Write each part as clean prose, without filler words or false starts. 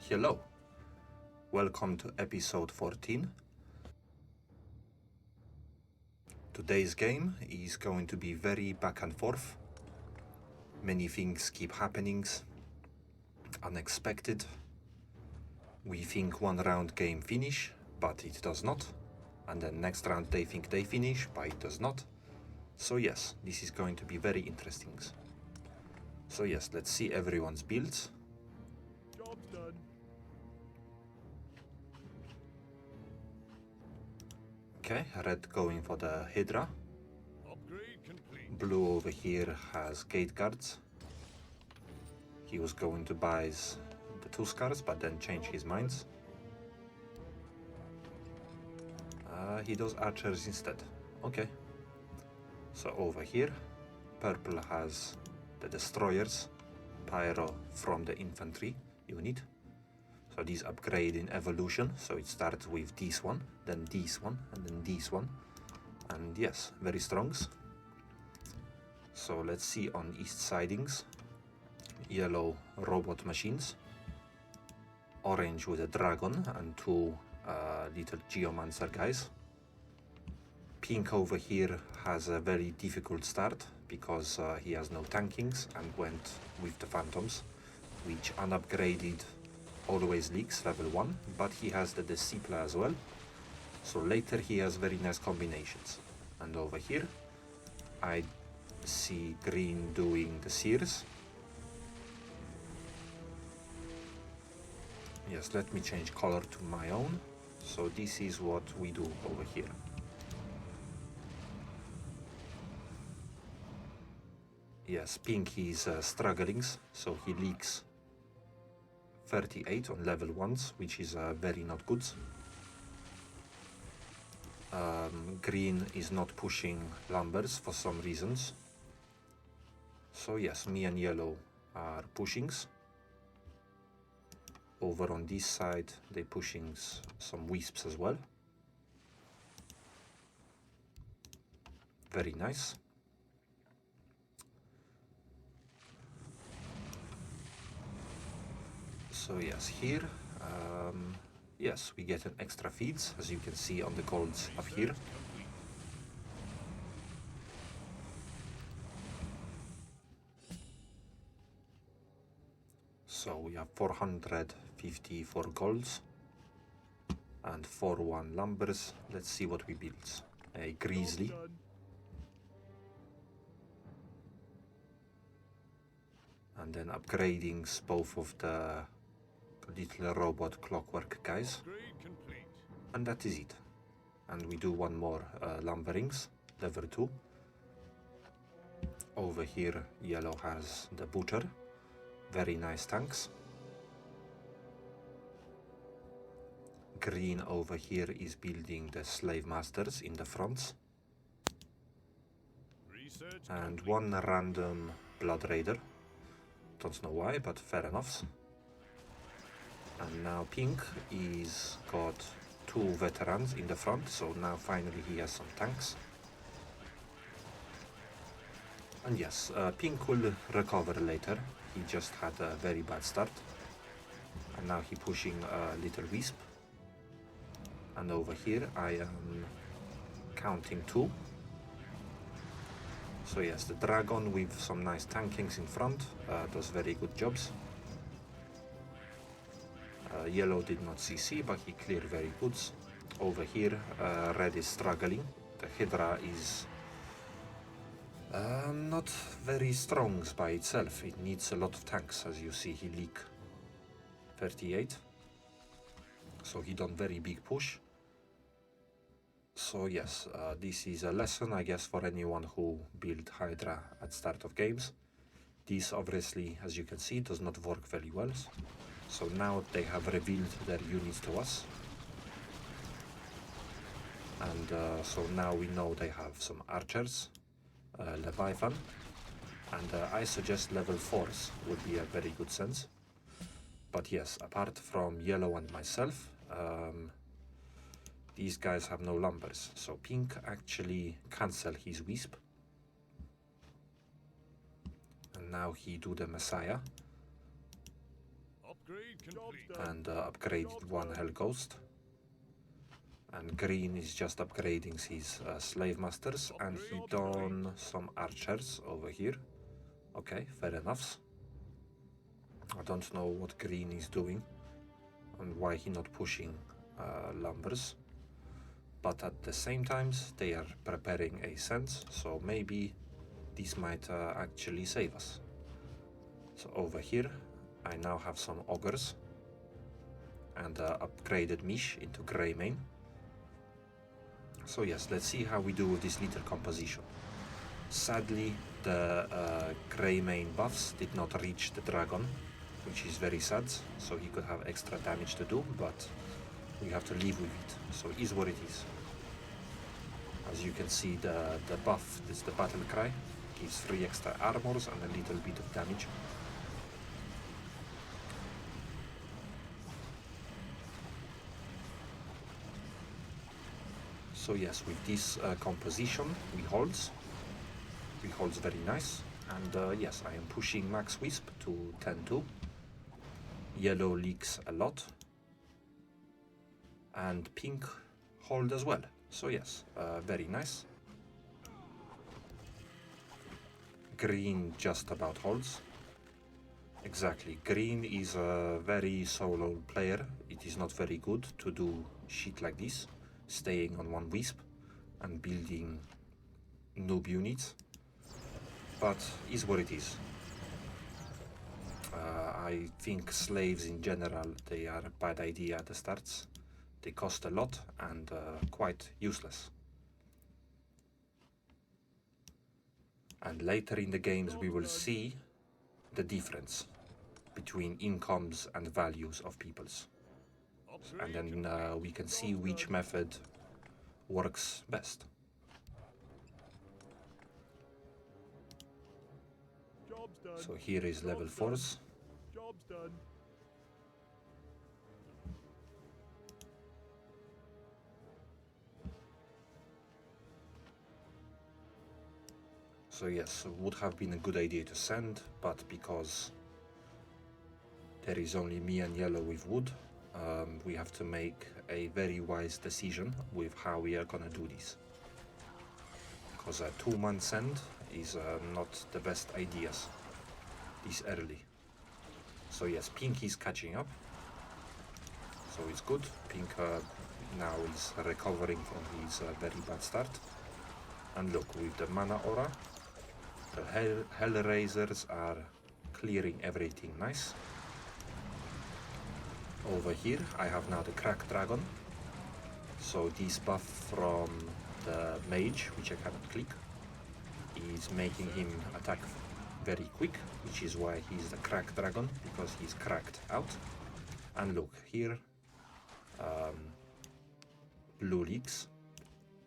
Hello, welcome to episode 14. Today's game is going to be very back and forth. Many things keep happening, unexpected. We think one round game finish, but it does not. And then next round they think they finish, but it does not. So yes, this is going to be very interesting. So yes, let's see everyone's builds. Job's done. Okay, red going for the Hydra. Upgrade complete. Blue over here has gate guards. He was going to buy the Tuskars, but then change his minds. He does archers instead. Okay. So over here, purple has the destroyers, pyro from the infantry unit. So these upgrade in evolution, so it starts with this one, then this one, and then this one. And yes, very strong. So let's see on east sidings. Yellow robot machines. Orange with a dragon and two little geomancer guys. Pink over here has a very difficult start because he has no tankings and went with the phantoms, which unupgraded always leaks level 1, but he has the discipler as well, so later he has very nice combinations. And over here I see green doing the sears. Yes, let me change color to my own. So this is what we do over here. Yes, pink is struggling, so he leaks 38 on level 1s, which is very not good. Green is not pushing lumbers for some reasons. So yes, me and yellow are pushing. Over on this side, they're pushing some wisps as well. Very nice. So yes, here, yes, we get an extra feeds, as you can see on the golds up here. So we have 454 golds and 41 lumbers. Let's see what we build. A grizzly. And then upgrading both of the little robot clockwork guys. And that is it. And we do one more lumberings, level 2. Over here, yellow has the butcher. Very nice tanks. Green over here is building the slave masters in the fronts. And one random blood raider. Don't know why, but fair enough. And now pink is got 2 veterans in the front, so now finally he has some tanks. And yes, pink will recover later. He just had a very bad start. And now he pushing a little wisp. And over here I am counting 2. So yes, the dragon with some nice tankings in front does very good jobs. Yellow did not CC, but he cleared very good. Over here, red is struggling. The Hydra is not very strong by itself. It needs a lot of tanks, as you see. He leak 38. So he done very big push. So yes, this is a lesson, I guess, for anyone who build Hydra at start of games. This obviously, as you can see, does not work very well. So now they have revealed their units to us. And so now we know they have some archers, Leviathan. And I suggest level 4s would be a very good sense. But yes, apart from yellow and myself, these guys have no lumbers. So pink actually cancel his wisp. And now he do the Messiah. Upgrade complete. and upgraded one Hell Ghost. And green is just upgrading his slave masters, and he done some archers over here. Okay, fair enough. I don't know what green is doing and why he not pushing lumbers, but at the same time they are preparing a sense, so maybe this might actually save us. So over here I now have some ogres and upgraded Mish into grey main. So yes, let's see how we do with this little composition. Sadly, the grey main buffs did not reach the dragon, which is very sad, so he could have extra damage to do, but we have to live with it, so it is what it is. As you can see, the buff, this is the battle cry, gives 3 extra armors and a little bit of damage. So yes, with this composition, we holds very nice, and yes, I am pushing max wisp to 10-2. Yellow leaks a lot, and pink hold as well. So yes, very nice. Green just about holds. Exactly, green is a very solo player. It is not very good to do shit like this, staying on one wisp and building noob units, but is what it is. I think slaves in general, they are a bad idea at the starts. They cost a lot and quite useless. And later in the games we will see the difference between incomes and values of peoples. And then we can see which method works best. Job's done. So here is level 4s. Job's done. So yes, would have been a good idea to send, but because there is only me and yellow with wood, we have to make a very wise decision with how we are gonna do this. Because a 2-man send is not the best ideas this early. So yes, pink is catching up, so it's good. Pink now is recovering from his very bad start. And look, with the mana aura, the Hellraisers are clearing everything nice. Over here I have now the Crack Dragon, so this buff from the mage, which I cannot click, is making him attack very quick, which is why he's the Crack Dragon, because he's cracked out. And look, here blue leaks,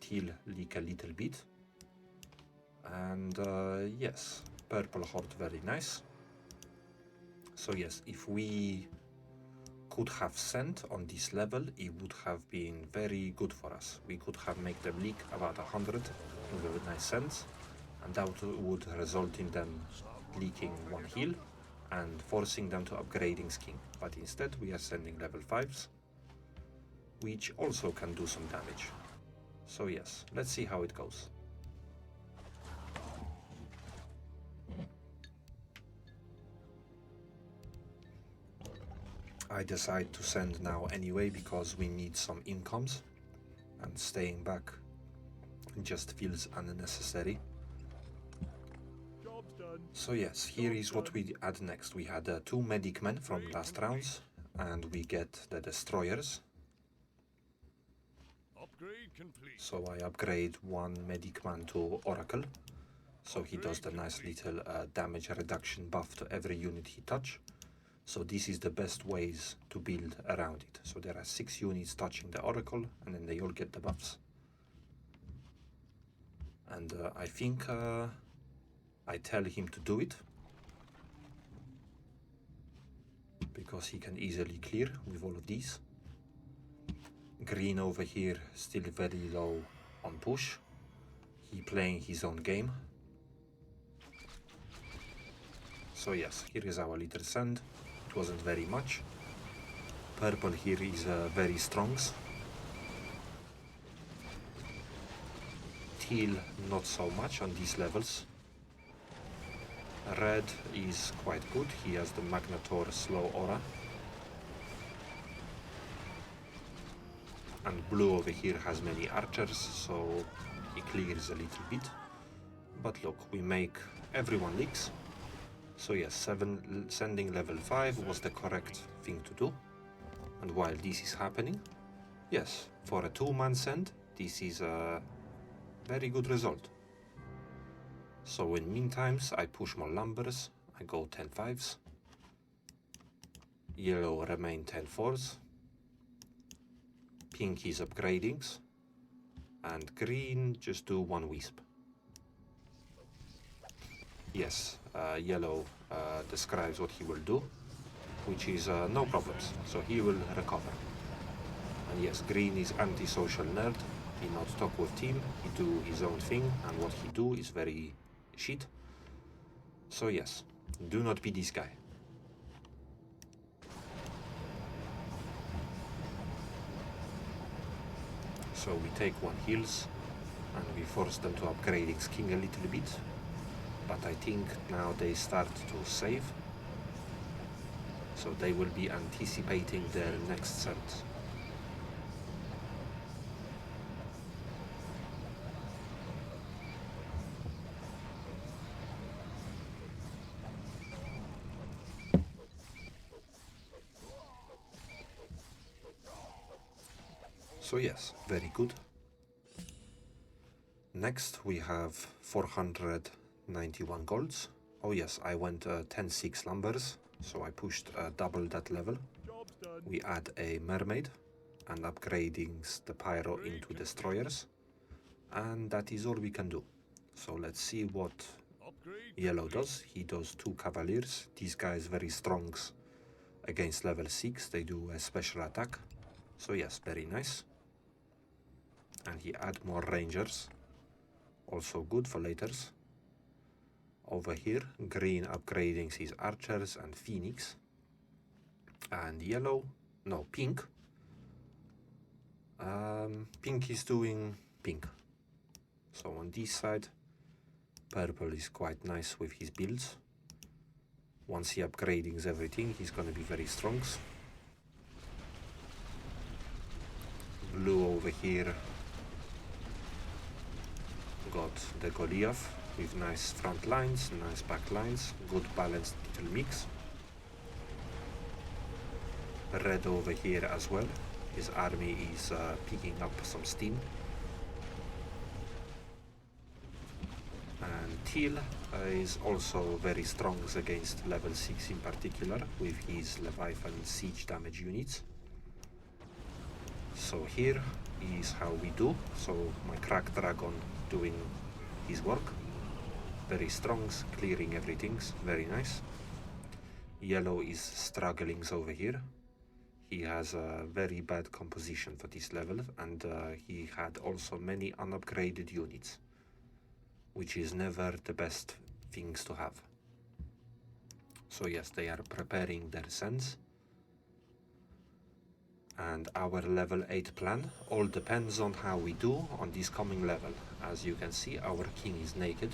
teal leak a little bit, and yes, purple horde very nice. So yes, if we could have sent on this level, it would have been very good for us. We could have made them leak about 100 with a nice sense, and that would result in them leaking 1 heal and forcing them to upgrading skin. But instead we are sending level 5s, which also can do some damage. So yes, let's see how it goes. I decide to send now anyway because we need some incomes, and staying back just feels unnecessary. Job's done. So yes, here is what we add next. We had 2 medic men from last rounds, and we get the destroyers. Upgrade complete. So I upgrade 1 medic man to Oracle, so he does the nice little damage reduction buff to every unit he touch. So this is the best ways to build around it. So there are 6 units touching the Oracle, and then they all get the buffs. And I think I tell him to do it, because he can easily clear with all of these. Green over here still very low on push. He playing his own game. So yes, here is our little send. It wasn't very much, Purple here is very strong. Teal not so much on these levels. Red is quite good, he has the Magnator slow aura. And blue over here has many archers, so he clears a little bit. But look, we make everyone leaks. So yes, sending level 5 was the correct thing to do. And while this is happening, yes, for a 2-man send, this is a very good result. So in meantimes, I push more lumbers, I go 10 5s. Yellow remain 10 4s. Pink is upgrading. And green just do 1 wisp. Yes, yellow describes what he will do, which is no problems, so he will recover. And yes, green is antisocial nerd, he not talk with team, he do his own thing, and what he do is very shit. So yes, do not be this guy. So we take 1 heals, and we force them to upgrade his king a little bit. But I think now they start to save, so they will be anticipating their next send. So yes, very good. Next we have 491 golds. Oh yes, I went 10-6 lumbers, so I pushed double that level. Job's done. We add a mermaid and upgrading the pyro into destroyers, and that is all we can do. So let's see what Upgrade yellow complete. does. He does 2 cavaliers. These guys very strong against level 6. They do a special attack. So yes, very nice. And he add more rangers. Also good for laters. Over here, green upgrading his archers and phoenix. And yellow, no, pink. Pink is doing pink. So on this side, purple is quite nice with his builds. Once he upgrading everything, he's gonna be very strong. Blue over here got the Goliath with nice front lines, nice back lines, good balanced little mix. Red over here as well. His army is picking up some steam. And teal is also very strong against level 6 in particular with his Leviathan siege damage units. So here is how we do. So my crack dragon doing his work. Very strong, clearing everything, very nice. Yellow is struggling over here. He has a very bad composition for this level, and he had also many unupgraded units, which is never the best things to have. So yes, they are preparing their sends. And our level 8 plan all depends on how we do on this coming level. As you can see, our king is naked.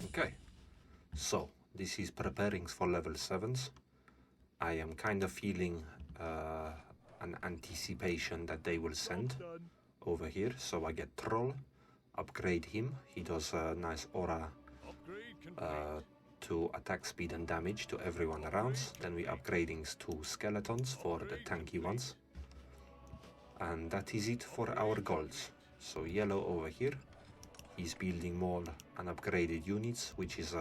Okay, so this is preparing for level 7s. I am kind of feeling an anticipation that they will send Job's done. over here. So I get Troll, upgrade him. He does a nice aura Upgrade complete. to attack speed and damage to everyone around. Then we upgrading 2 skeletons for the tanky ones. And that is it for our golds. So yellow over here, he's building more unupgraded units, which is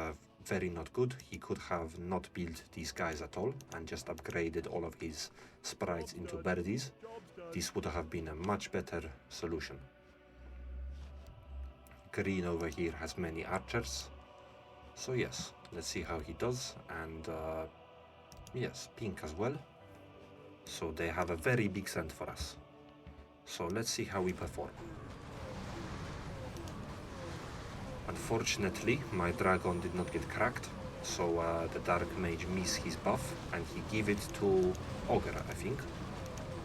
very not good. He could have not built these guys at all and just upgraded all of his sprites into bandits. Job's done. This would have been a much better solution. Green over here has many archers. So yes, let's see how he does. And yes, pink as well. So they have a very big send for us. So let's see how we perform. Unfortunately, my dragon did not get cracked, so the dark mage missed his buff and he gave it to ogre, I think,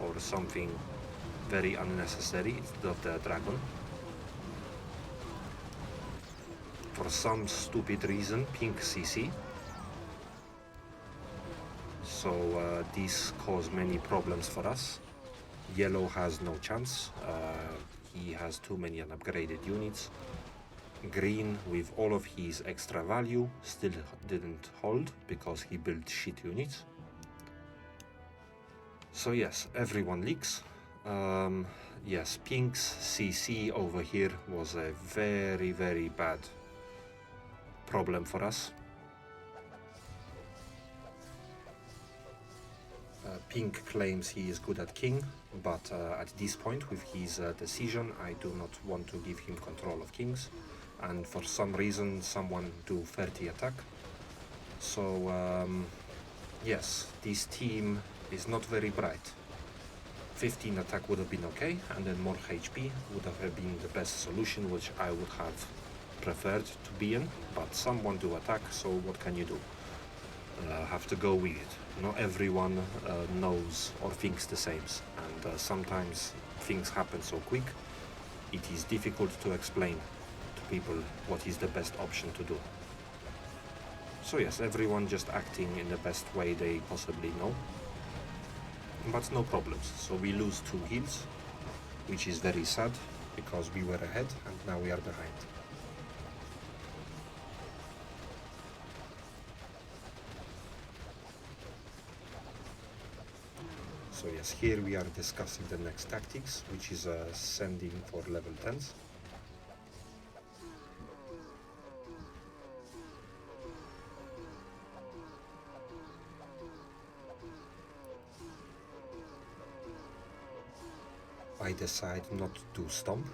or something very unnecessary instead of the dragon. For some stupid reason, pink CC. So this caused many problems for us. Yellow has no chance. He has too many unupgraded units. Green, with all of his extra value, still didn't hold because he built shit units. So yes, everyone leaks. Yes, pink's CC over here was a very, very bad problem for us. Pink claims he is good at king, but at this point with his decision I do not want to give him control of kings, and for some reason someone do 30 attack. So yes, this team is not very bright. 15 attack would have been okay, and then more HP would have been the best solution, which I would have preferred to be in, but someone do attack, so what can you do? Have to go with it. Not everyone knows or thinks the same, and sometimes things happen so quick it is difficult to explain to people what is the best option to do. So yes, everyone just acting in the best way they possibly know, but no problems. So we lose 2 heals, which is very sad because we were ahead and now we are behind. So yes, here we are discussing the next tactics, which is sending for level 10s. I decide not to stomp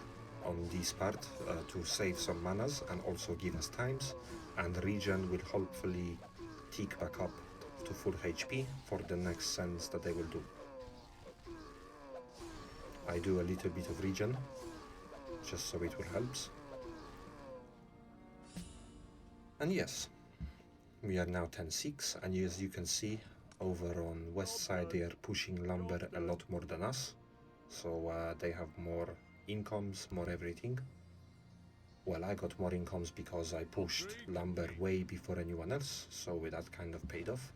on this part to save some manas and also give us times, and regen will hopefully tick back up to full HP for the next sends that they will do. I do a little bit of regen, just so it will help. And yes, we are now 10-6, and as you can see, over on west side they are pushing lumber a lot more than us. So they have more incomes, more everything. Well, I got more incomes because I pushed lumber way before anyone else, so that kind of paid off.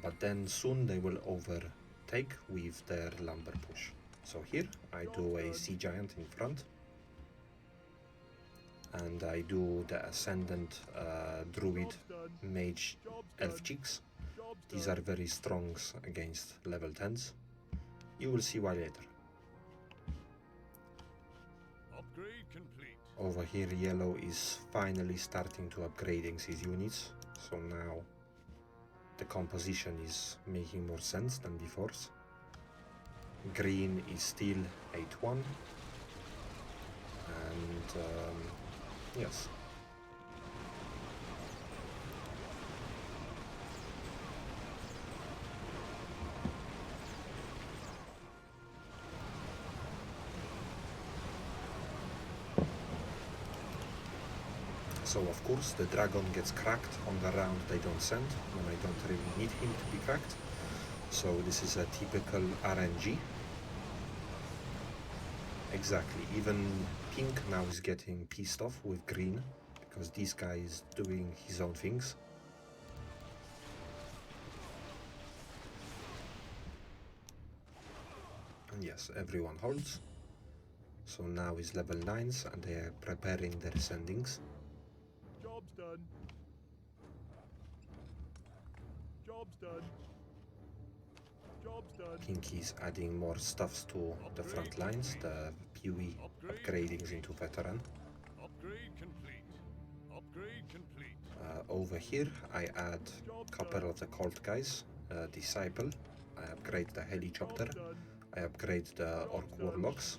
But then soon they will overtake with their lumber push. So here I do a sea giant in front, and I do the ascendant druid mage elf chicks. These are very strong against level 10s. You will see why later. Upgrade complete. Over here yellow is finally starting to upgrading his units, so now the composition is making more sense than before. Green is still 8-1, and yes. So of course the dragon gets cracked on the round they don't send, when I don't really need him to be cracked. So this is a typical RNG. Exactly, even pink now is getting pissed off with green, because this guy is doing his own things. And yes, everyone holds. So now is level 9s and they are preparing their sendings. Job's done. Job's done. Job's done. Pink is adding more stuffs to the front lines, the PoE upgradings into veteran. Upgrade complete. Upgrade complete. Over here I add a couple of the cult guys, Disciple, I upgrade the helicopter, I upgrade the orc warlocks.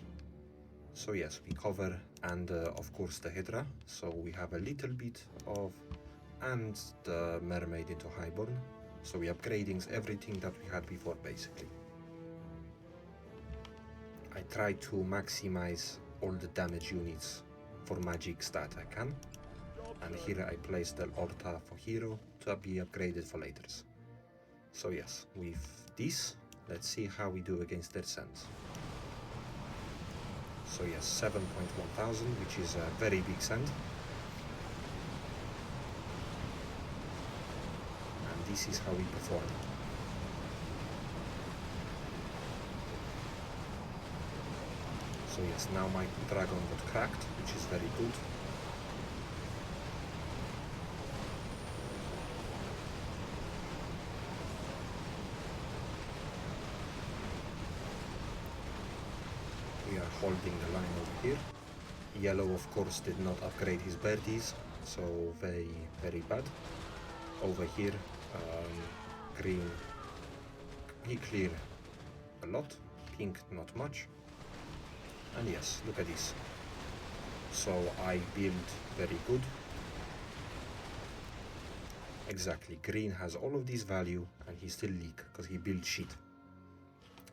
So yes, we cover, and of course the Hydra, so we have a little bit of, and the mermaid into highborn. So we upgrading everything that we had before basically. I try to maximize all the damage units for magics that I can. And here I place the Orta for hero to be upgraded for later. So yes, with this, let's see how we do against their sends. So yes, 7.1000, which is a very big send. And this is how we perform. So yes, now my dragon got cracked, which is very good. We are holding the line over here. Yellow, of course, did not upgrade his birdies, so very, very bad. Over here, green, he cleared a lot, pink not much. And yes, look at this. So I build very good. Exactly, green has all of this value and he still leak because he built shit.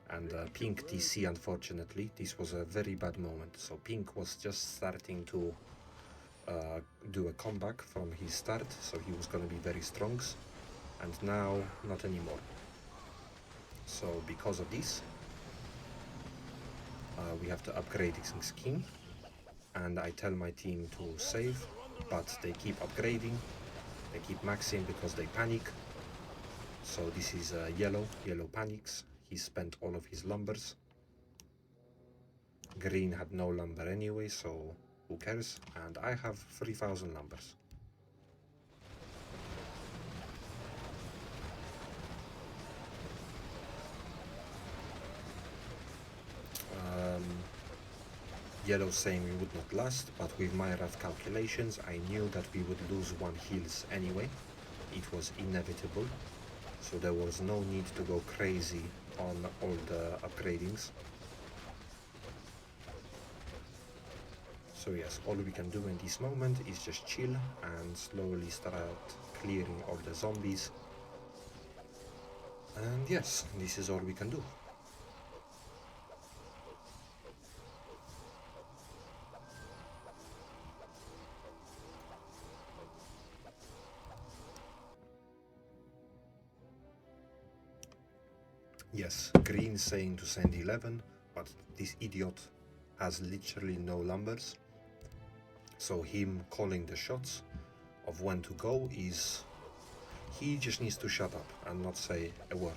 And pink TC, unfortunately, this was a very bad moment. So pink was just starting to do a comeback from his start, so he was going to be very strong, and now not anymore. So because of this, we have to upgrade his skin, and I tell my team to save, but they keep upgrading, they keep maxing because they panic. So this is yellow panics. He spent all of his lumbers. Green had no lumber anyway, so who cares? And I have 3000 lumbers. Yellow saying we would not last, but with my rough calculations, I knew that we would lose 1 heals anyway. It was inevitable, so there was no need to go crazy on all the upgradings. So yes, all we can do in this moment is just chill and slowly start clearing all the zombies. And yes, this is all we can do. Yes, green saying to send 11, but this idiot has literally no lumbers. So him calling the shots of when to go is, he just needs to shut up and not say a word.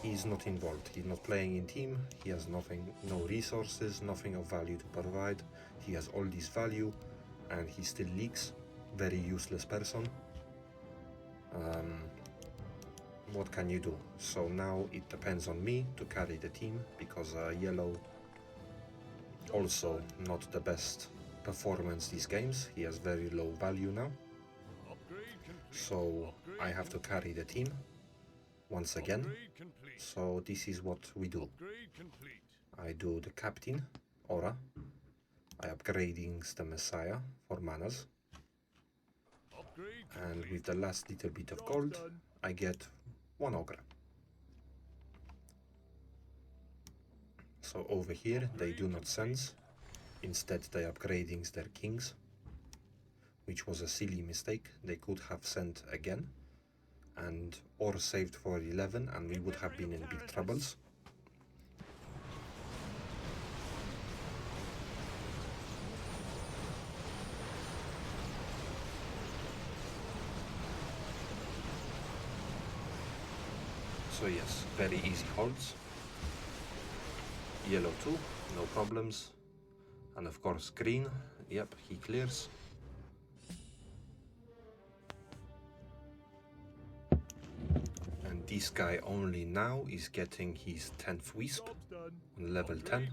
He's not involved, he's not playing in team, he has nothing, no resources, nothing of value to provide. He has all this value and he still leaks. Very useless person. What can you do? So now it depends on me to carry the team, because yellow also not the best performance these games. He has very low value now. So I have to carry the team once again. So this is what we do. I do the captain, aura. I upgrading the messiah for manas. And with the last little bit of gold, I get 1 ogre. So over here they do not sense, instead they upgrading their kings, which was a silly mistake. They could have sent again and or saved for 11 and we would have been in big troubles. So yes, very easy holds. Yellow too, no problems. And of course green, yep, he clears. And this guy only now is getting his 10th wisp on level 10.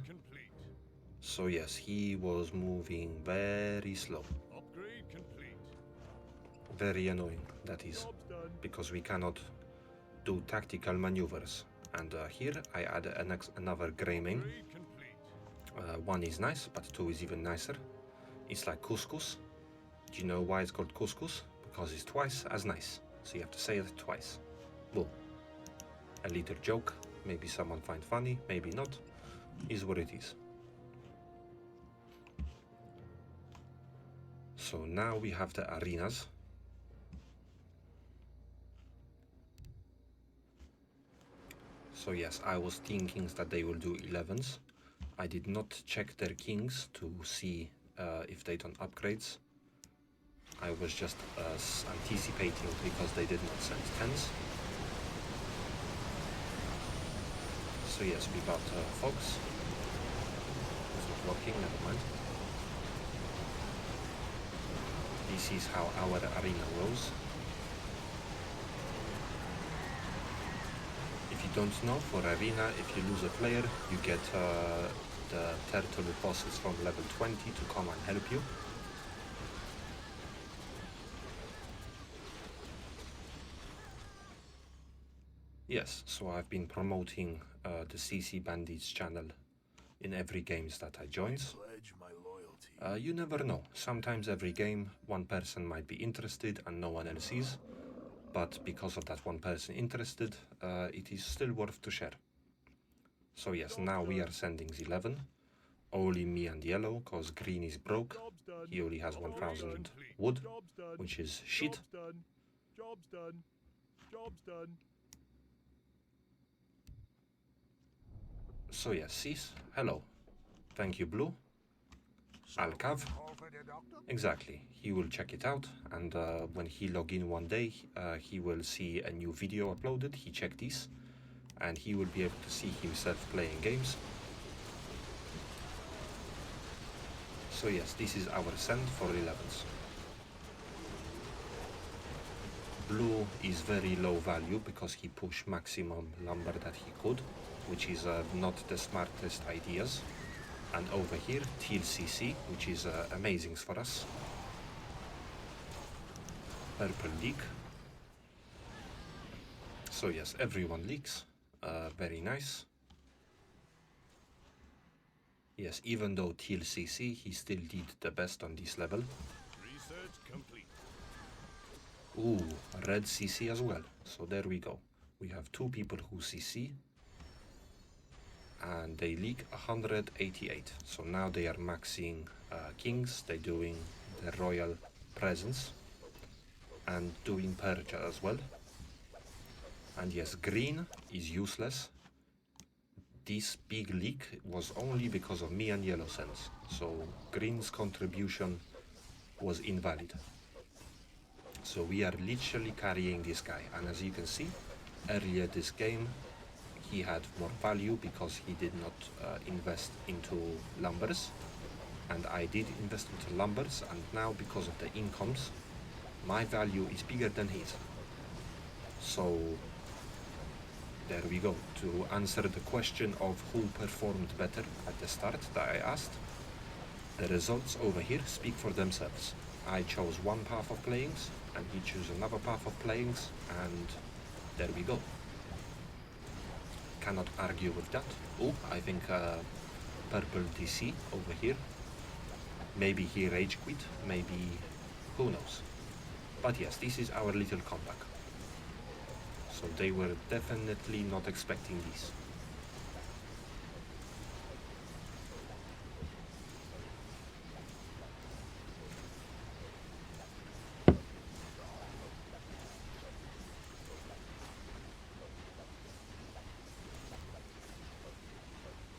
So yes, he was moving very slow. Very annoying, that is, because we cannot do tactical maneuvers. And here I add another grey main. 1 is nice, but 2 is even nicer. It's like couscous. Do you know why it's called couscous? Because it's twice as nice. So you have to say it twice. Boom. A little joke Maybe someone find funny, maybe not. Is what it is. So now we have the arenas. So yes, I was thinking that they will do 11s. I did not check their kings to see if they done upgrades. I was just anticipating because they did not send 10s. So yes, we got Fox. It's not working, never mind. This is how our arena goes. If you don't know, for arena, if you lose a player, you get the turtle bosses from level 20 to come and help you. Yes, so I've been promoting the CCBandits channel in every games that I joins. You never know. Sometimes every game, one person might be interested and no one else is. But because of that one person interested, it is still worth to share. So yes, now we are sending 11. Only me and yellow, cause green is broke. He only has 1000 wood, which is shit. Job's done. Job's done. So yes, sis, hello. Thank you, Blue. Alcav. Exactly. He will check it out, and when he log in one day, he will see a new video uploaded. He checked this, and he will be able to see himself playing games. So yes, this is our send for 11s. Blue is very low value because he pushed maximum lumber that he could, which is not the smartest ideas. And over here, teal CC, which is amazing for us. Purple leak. So yes, everyone leaks. Very nice. Yes, even though teal CC, he still did the best on this level. Research complete. Ooh, red CC as well. So there we go. We have 2 people who CC. And they leak 188. So now they are maxing kings. They're doing the royal presence. And doing purge as well. And yes, green is useless. This big leak was only because of me and yellow sense. So green's contribution was invalid. So we are literally carrying this guy. And as you can see, earlier this game, he had more value because he did not invest into lumbers. And I did invest into lumbers. And now because of the incomes, my value is bigger than his. So there we go. To answer the question of who performed better at the start that I asked, the results over here speak for themselves. I chose one path of playings and he chose another path of playings, and there we go. Cannot argue with that. Oh, I think purple DC over here. Maybe he rage quit, maybe who knows. But yes, this is our little comeback. So they were definitely not expecting this.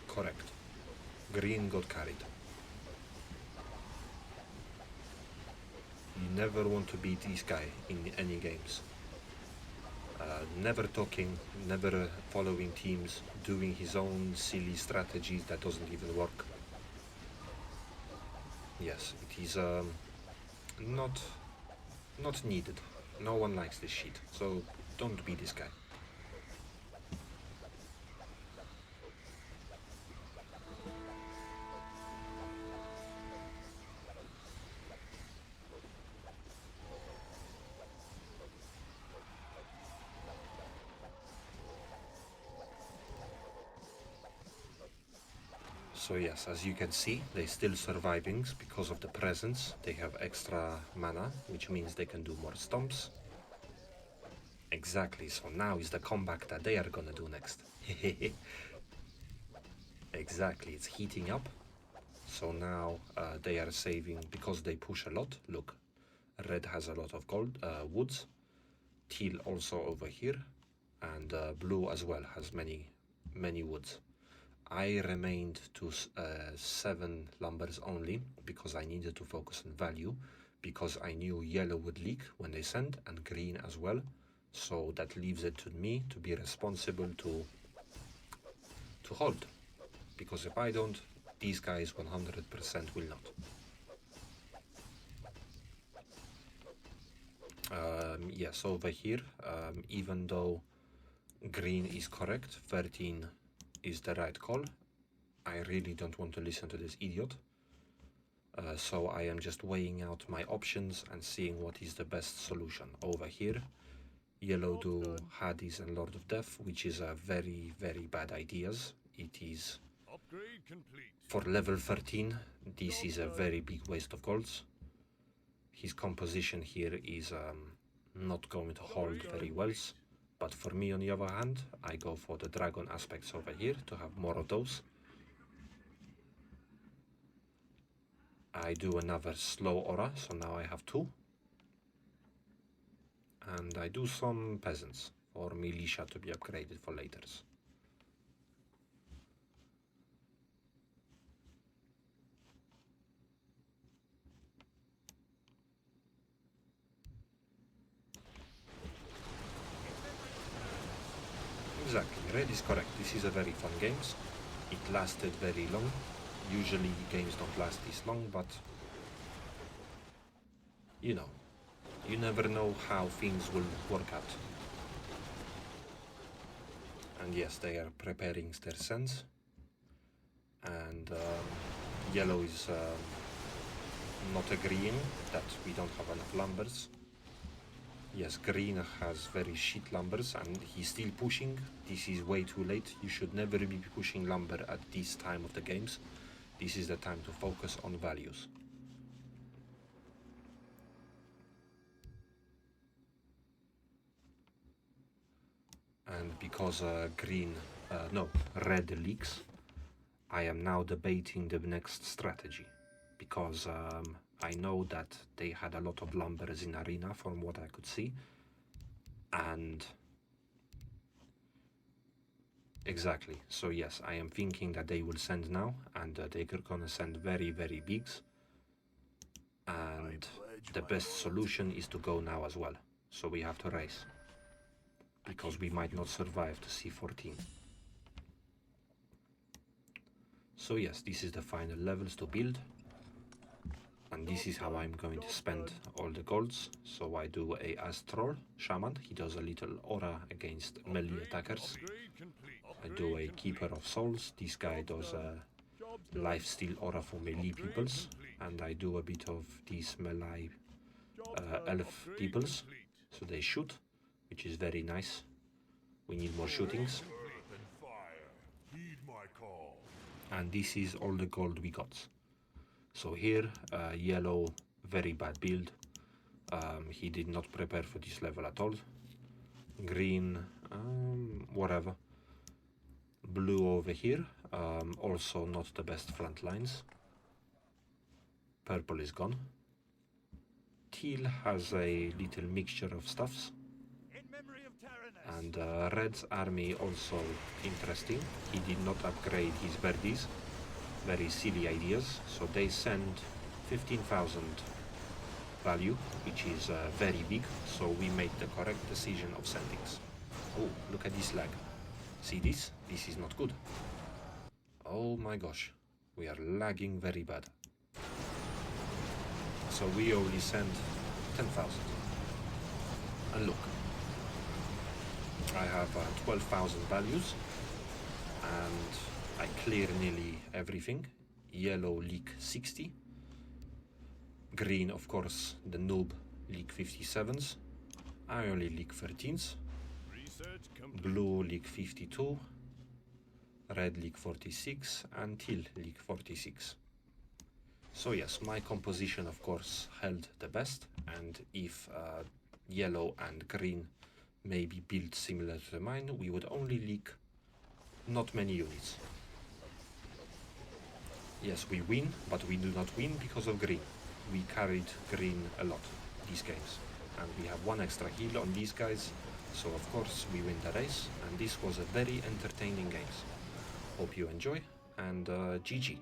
Correct. Green got carried. You never want to beat this guy in any games. Never talking, never following teams, doing his own silly strategies that doesn't even work. Yes, it is not needed. No one likes this shit, so don't be this guy. So yes, as you can see, they're still surviving because of the presence. They have extra mana, which means they can do more stomps. Exactly, so now is the comeback that they are gonna do next. Exactly, it's heating up. So now they are saving, because they push a lot. Look, red has a lot of gold woods. Teal also over here. And blue as well has many woods. I remained to 7 lumbers only because I needed to focus on value, because I knew yellow would leak when they send, and green as well. So that leaves it to me to be responsible to hold, because if I don't, these guys 100% will not. Yes, over here, even though green is correct, 13 is the right call, I really don't want to listen to this idiot. So I am just weighing out my options and seeing what is the best solution. Over here, yellow do Hades and Lord of Death, which is a very, very bad ideas. It is, Upgrade complete. for level 13, this is a very big waste of golds. His composition here is not going to hold very well. But for me, on the other hand, I go for the dragon aspects over here to have more of those. I do another slow aura, so now I have 2. And I do some peasants for militia to be upgraded for laters. Exactly, red is correct. This is a very fun game. It lasted very long. Usually games don't last this long, but you know, you never know how things will work out. And yes, they are preparing their sends. And yellow is not agreeing that we don't have enough lumbers. Yes, green has very shit lumbers and he's still pushing. This is way too late. You should never be pushing lumber at this time of the games. This is the time to focus on values. And because red leaks, I am now debating the next strategy. Because I know that they had a lot of lumbers in arena from what I could see. And exactly, so yes, I am thinking that they will send now, and they're gonna send very, very bigs. And the best solution is to go now as well. So we have to race, because we might not survive to C14. So yes, this is the final levels to build. And this is how I'm going to spend all the golds. So I do a Astral Shaman. He does a little aura against melee attackers. I do a Keeper of Souls. This guy does a lifesteal aura for melee peoples. And I do a bit of these melee elf peoples. So they shoot, which is very nice. We need more shootings. And this is all the gold we got. So here, yellow, very bad build. He did not prepare for this level at all. Green, whatever. Blue over here, also not the best front lines. Purple is gone. Teal has a little mixture of stuffs. And red's army also interesting. He did not upgrade his bandits. Very silly ideas. So they send 15,000 value, which is very big. So we made the correct decision of sendings. Oh, look at this lag. See this? This is not good. Oh my gosh, we are lagging very bad. So we only send 10,000. And look, I have 12,000 values, and I clear nearly everything. Yellow leak 60. Green, of course, the noob leak 57s. I only leak 13s. Blue leak 52. Red leak 46. And teal leak 46. So yes, my composition, of course, held the best. And if yellow and green maybe built similar to mine, we would only leak not many units. Yes, we win, but we do not win because of green. We carried green a lot these games, and we have 1 extra heal on these guys, so of course we win the race, and this was a very entertaining game. Hope you enjoy, and GG.